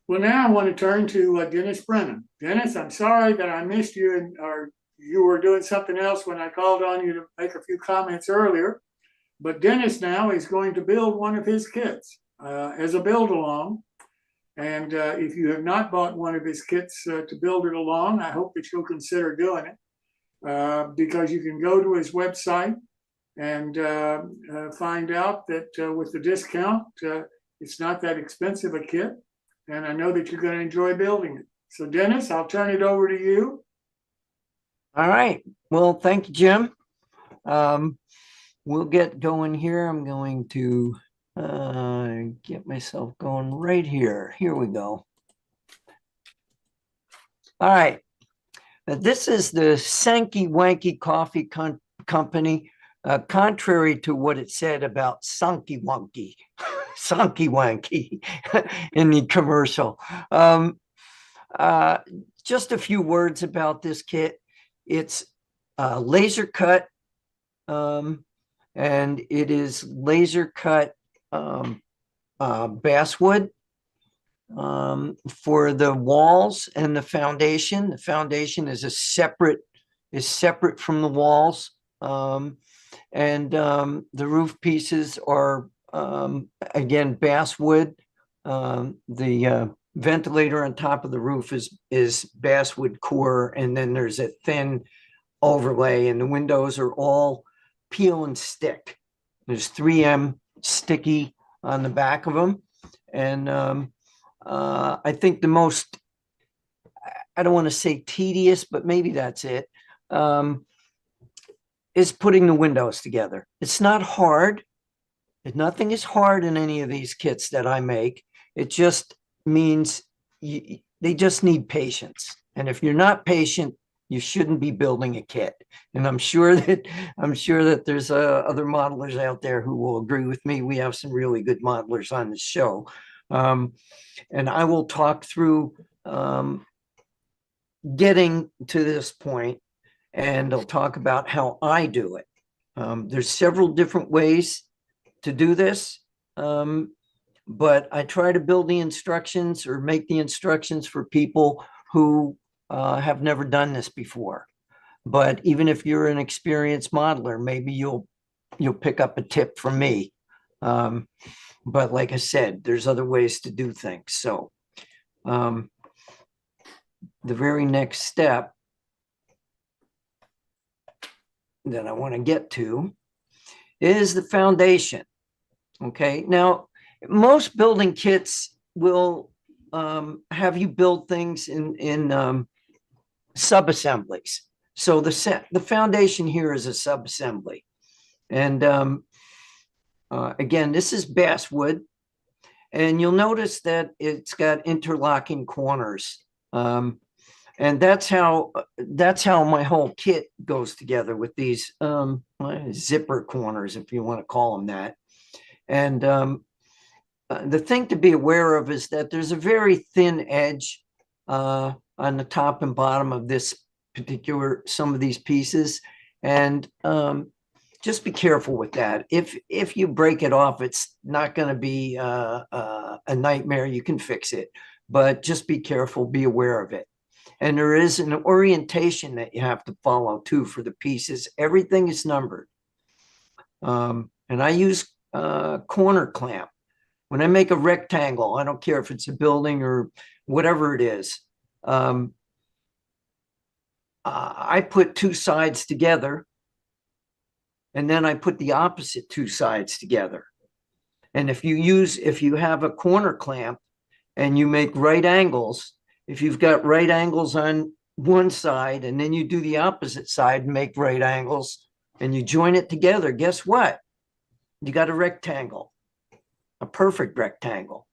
Well, now I want to turn to Dennis Brennan. Dennis, I'm sorry that I missed you, or you were doing something else when I called on you to make a few comments earlier. But Dennis now is going to build one of his kits as a build along. And if you have not bought one of his kits to build it along, I hope that you'll consider doing it because you can go to his website and find out that with the discount, it's not that expensive a kit. And I know that you're going to enjoy building it. So, Dennis, I'll turn it over to you. All right. Well, thank you, Jim. We'll get going here. I'm going to get myself going right here. Here we go. All right. This is the Sanky Wanky Coffee Company. Contrary to what it said about Sanky Wanky, Sanky Wanky in the commercial. Just a few words about this kit. It's laser cut, and it is laser cut basswood for the walls and the foundation. The foundation is separate from the walls. The roof pieces are again basswood. The ventilator on top of the roof is basswood core, and then there's a thin overlay, and the windows are all peel and stick. There's 3M sticky on the back of them, and I think the most, I don't want to say tedious, but maybe that's it, is putting the windows together. It's not hard. Nothing is hard in any of these kits that I make. It just means they just need patience. And if you're not patient, you shouldn't be building a kit. And I'm sure that there's other modelers out there who will agree with me. We have some really good modelers on the show. And I will talk through getting to this point, and I'll talk about how I do it. There's several different ways to do this, but I try to build the instructions or make the instructions for people who have never done this before. But even if you're an experienced modeler, maybe you'll pick up a tip from me. But like I said, there's other ways to do things. So the very next step that I want to get to is the foundation. Okay, now most building kits will have you build things in sub-assemblies. So the foundation here is a sub-assembly, and again, this is basswood, and you'll notice that it's got interlocking corners. And that's how my whole kit goes together, with these zipper corners, if you want to call them that. And the thing to be aware of is that there's a very thin edge on the top and bottom of some of these pieces. And just be careful with that. If you break it off, it's not going to be a nightmare. You can fix it, but just be careful, be aware of it. And there is an orientation that you have to follow too for the pieces. Everything is numbered. And I use corner clamp. When I make a rectangle, I don't care if it's a building or whatever it is, I put two sides together, and then I put the opposite two sides together. And if you have a corner clamp and you make right angles, if you've got right angles on one side and then you do the opposite side and make right angles and you join it together, guess what? You got a rectangle, a perfect rectangle.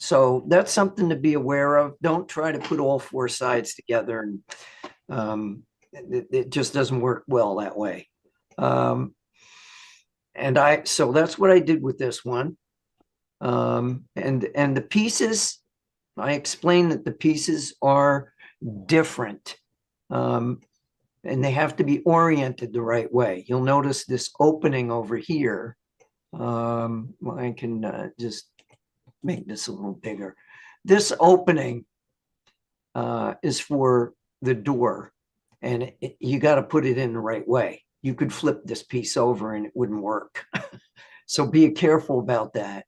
So that's something to be aware of. Don't try to put all four sides together, and it just doesn't work well that way. So that's what I did with this one. And the pieces, I explained that the pieces are different, and they have to be oriented the right way. You'll notice this opening over here. I can just make this a little bigger. this opening is for the door, and you got to put it in the right way. You could flip this piece over and it wouldn't work. So be careful about that.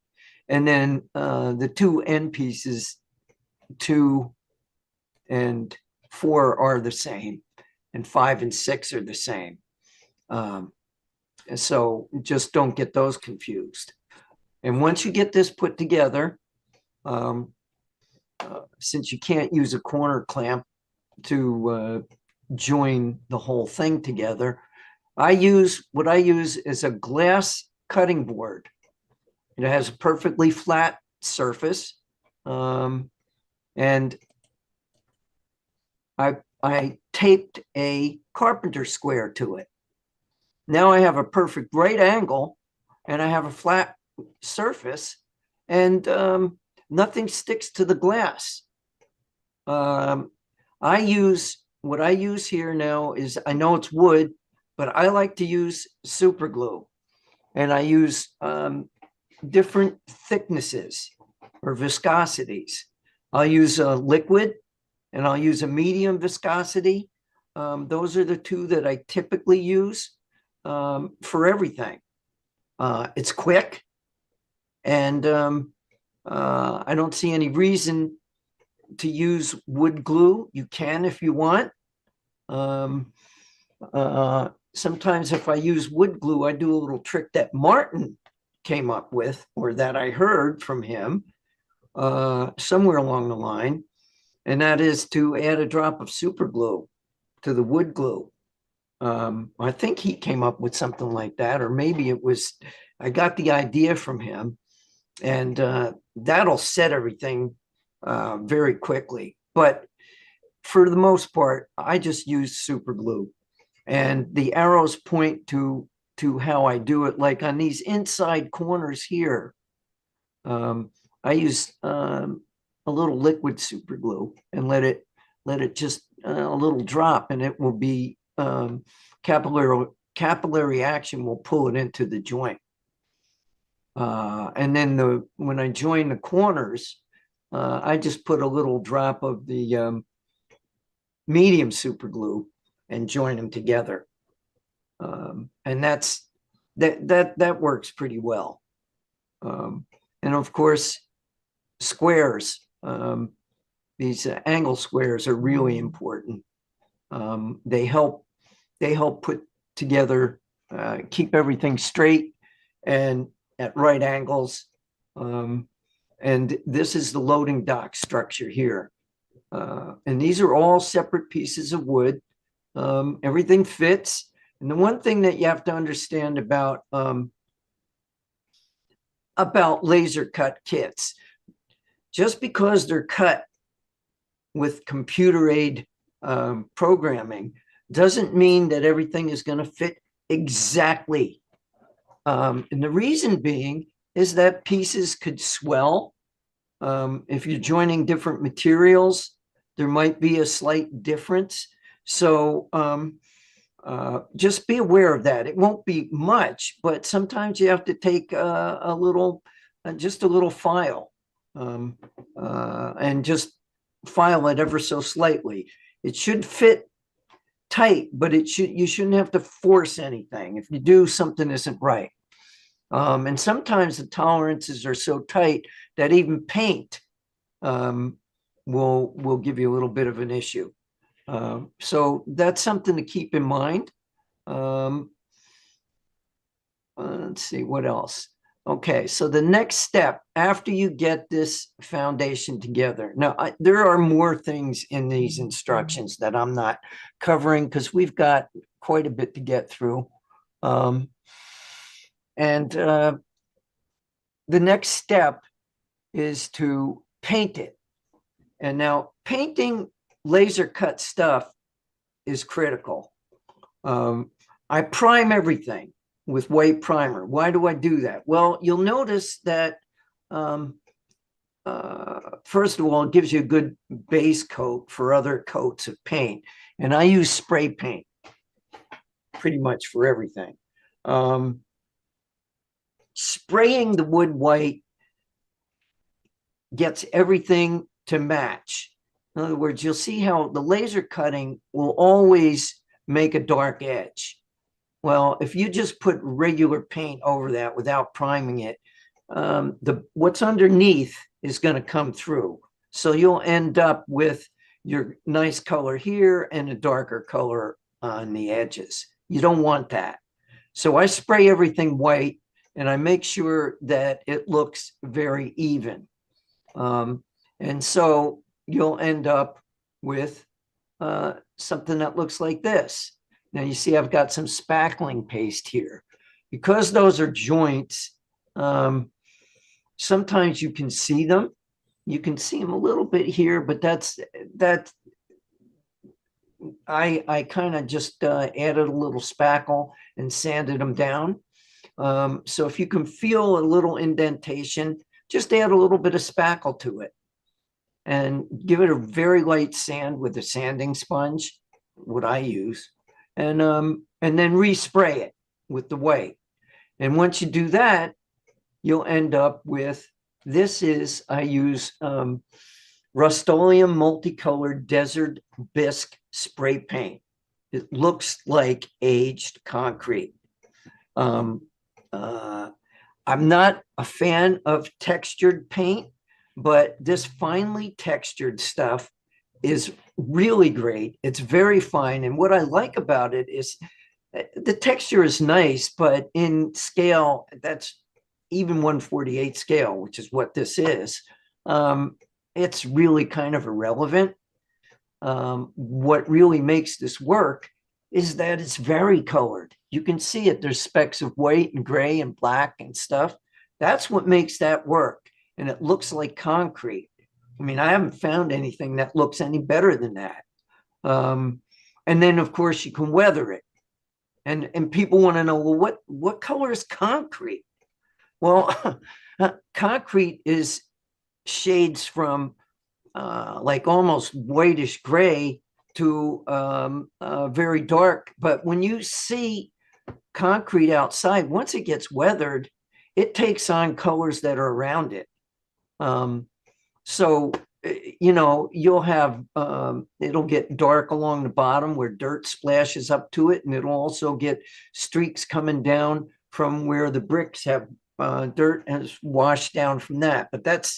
And then the two end pieces, 2 and 4 are the same, and 5 and 6 are the same. So just don't get those confused. And once you get this put together, since you can't use a corner clamp to join the whole thing together, what I use is a glass cutting board. It has a perfectly flat surface, and I taped a carpenter square to it. Now I have a perfect right angle, and I have a flat surface, and nothing sticks to the glass. What I use here now is, I know it's wood, but I like to use super glue, and I use different thicknesses or viscosities. I'll use a liquid, and I'll use a medium viscosity. Those are the two that I typically use for everything. It's quick, and I don't see any reason to use wood glue. You can if you want. Sometimes if I use wood glue, I do a little trick that Martin came up with, or that I heard from him somewhere along the line, and that is to add a drop of super glue to the wood glue. I think he came up with something like that, or maybe it was, I got the idea from him, and that'll set everything very quickly. But for the most part, I just use super glue, and the arrows point to how I do it. Like on these inside corners here, I use a little liquid super glue and let it just a little drop, and it will be capillary action will pull it into the joint. And then when I join the corners, I just put a little drop of the medium super glue and join them together. And that works pretty well. And of course, squares, these angle squares are really important. They help put together, keep everything straight and at right angles. And this is the loading dock structure here. And these are all separate pieces of wood. Everything fits. And the one thing that you have to understand about laser cut kits, just because they're cut with computer aid programming doesn't mean that everything is going to fit exactly. And the reason being is that pieces could swell. If you're joining different materials, there might be a slight difference. So just be aware of that. It won't be much, but sometimes you have to take just a little file and just file it ever so slightly. It should fit tight, but you shouldn't have to force anything. If you do, something isn't right. And sometimes the tolerances are so tight that even paint will give you a little bit of an issue. So that's something to keep in mind. Let's see what else. Okay, so the next step after you get this foundation together. Now, there are more things in these instructions that I'm not covering because we've got quite a bit to get through. And the next step is to paint it. And now painting laser cut stuff is critical. I prime everything with white primer. Why do I do that? Well, you'll notice that first of all, it gives you a good base coat for other coats of paint. And I use spray paint pretty much for everything. Spraying the wood white gets everything to match. In other words, you'll see how the laser cutting will always make a dark edge. Well, if you just put regular paint over that without priming it, what's underneath is going to come through. So you'll end up with your nice color here and a darker color on the edges. You don't want that. So I spray everything white and I make sure that it looks very even. And so you'll end up with something that looks like this. Now you see I've got some spackling paste here. Because those are joints, sometimes you can see them. You can see them a little bit here, but that's I kind of just added a little spackle and sanded them down. So if you can feel a little indentation, just add a little bit of spackle to it and give it a very light sand with a sanding sponge, what I use, and then respray it with the white. And once you do that, you'll end up with, I use Rust-Oleum multicolored desert bisque spray paint. It looks like aged concrete. I'm not a fan of textured paint, but this finely textured stuff is really great. It's very fine. And what I like about it is the texture is nice, but in scale, that's even 1/48 scale, which is what this is. It's really kind of irrelevant. What really makes this work is that it's very colored. You can see it. There's specks of white and gray and black and stuff. That's what makes that work. And it looks like concrete. I mean, I haven't found anything that looks any better than that. And then, of course, you can weather it. And people want to know, well, what color is concrete? Well, concrete is shades from like almost whitish gray to very dark. But when you see concrete outside, once it gets weathered, it takes on colors that are around it. So, you'll have, it'll get dark along the bottom where dirt splashes up to it. And it'll also get streaks coming down from where the bricks have dirt has washed down from that. But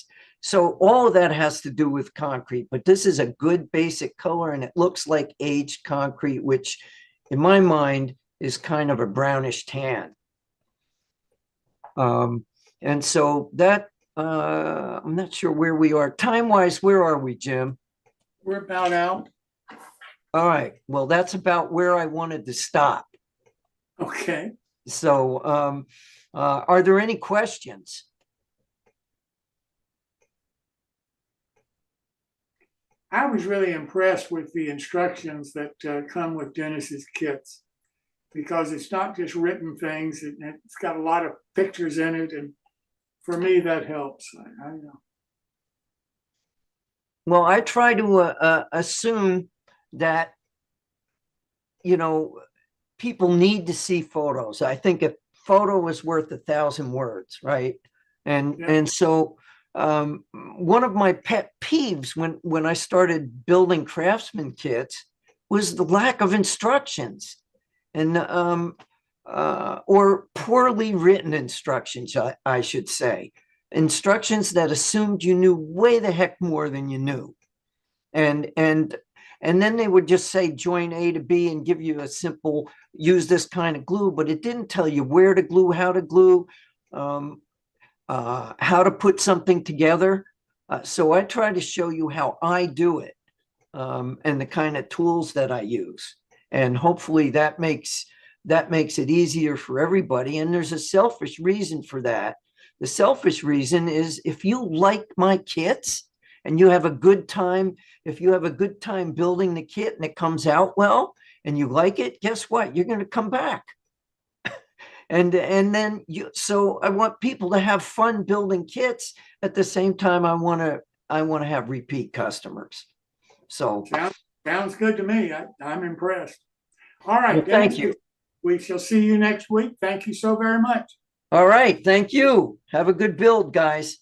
so all of that has to do with concrete, but this is a good basic color and it looks like aged concrete, which in my mind is kind of a brownish tan. And so that, I'm not sure where we are time-wise. Where are we, Jim? We're about out. All right. Well, that's about where I wanted to stop. Okay. So are there any questions? I was really impressed with the instructions that come with Dennis's kits, because it's not just written things, it's got a lot of pictures in it. And for me, that helps. I know. Well, I try to assume that, people need to see photos. I think a photo is worth 1,000 words, right? And so one of my pet peeves when I started building craftsman kits was the lack of instructions and or poorly written instructions, I should say. Instructions that assumed you knew way the heck more than you knew. And then they would just say join A to B and give you a simple use this kind of glue, but it didn't tell you where to glue, how to glue, how to put something together. So I try to show you how I do it and the kind of tools that I use. And hopefully that makes it easier for everybody. And there's a selfish reason for that. The selfish reason is if you like my kits and you have a good time, if you have a good time building the kit and it comes out well and you like it, guess what? You're going to come back. And then so I want people to have fun building kits. At the same time, I want to have repeat customers. So sounds good to me. I'm impressed. All right. Well, thank you. We shall see you next week. Thank you so very much. All right. Thank you. Have a good build, guys.